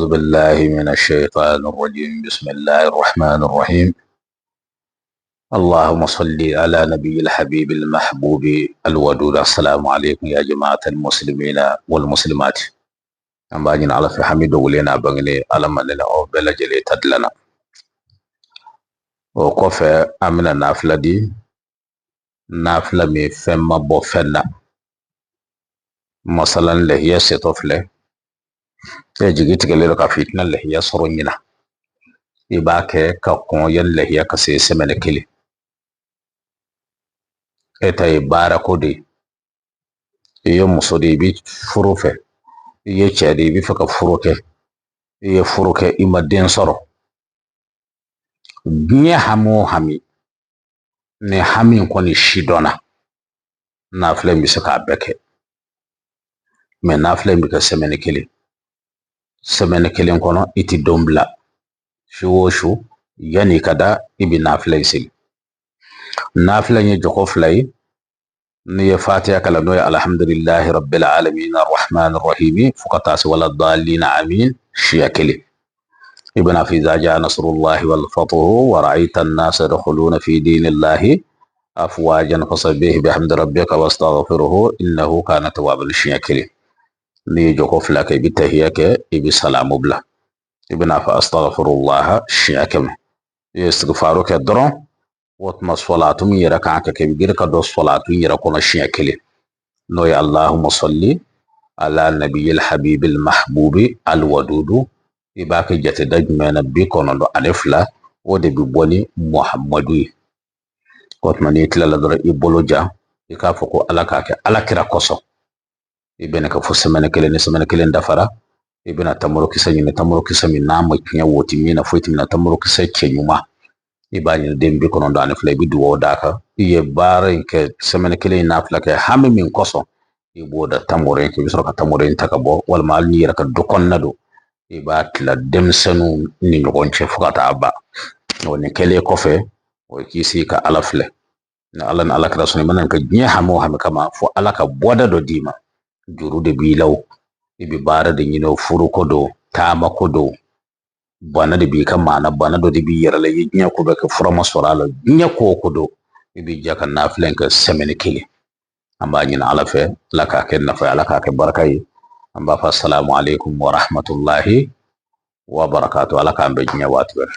أعوذ بالله من الشيطان الرجيم بسم الله الرحمن الرحيم اللهم صل على نبي الحبيب المحبوب الودود السلام عليكم يا جماعة المسلمين والمسلمات أمبانين على في حميد ولينا بغني على مننا أو بلجلي تدلنا وكوفي أمنا نافلة دي نافلة مي فما بوفنا مثلا لهي ستوفله تجيجي تقليل كافيتنا لهي سرونينا ibake ka kon yalle ya ka se semene kili eta ibara kodi iyo musodi bi furufe iyo chedi bi faka furuke iyo furuke ima den soro nya hamo hami ne hami koni shidona na fle mi saka beke me na fle mi ka semene kili kono iti dombla shuwoshu yani kada ibi na fle sil na fle ni joko fly نية فاتحة كلا نوية الحمد لله رب العالمين الرحمن الرحيم فقطاس ولا الضالين عمين شياكلي ابن في ذا جاء نصر الله والفتح ورأيت الناس يدخلون في دين الله أفواجا فسبح بحمد ربك واستغفره إنه كان توابا شياكلي نية جوكوف لك بتهيك إبي سلام بلا ابن فأستغفر الله شياكم يستغفارك الدرون واتما صلاتو من يرا كانك كبير كدو صلاتو يرا كونا شيا كلي نوي اللهم صل على النبي الحبيب المحبوب الودود يباك جت دج من بيكون دو الفلا ودي بيبوني محمدو واتما نيتلا لدر يبولوجا يكافوكو على كرا كوسو يبنك فو سمن كلي نسمن كلي دفرا يبنا تمرو كسني نام كنيا ووتي مينا فويتي مينا تمرو كسي كنيوما ibani dembi kono dane fle bi duwo daka iye bare ke semene kele na fla ke hami min koso i boda tamore ke bisoro ka tamore taka bo wal mal ni raka dokon nado e ba tla dem senu ni ngon che fukata aba woni kele kofe o kisi ka ala fle na ala na ala ka sunu manan ka nya hamo hami kama fo ala ka boda do dima juru de bi law ibi bare de nyino furu kodo tama kodo bana de bi ka mana bana do de bi yara la nya ko be ka furama sorala nya ko do bi jaka na flen ka semene kili amba nyina ala fe la ka ken na fa ala ka ke barkai amba fa assalamu alaikum wa rahmatullahi wa barakatuh ala ka be nya watber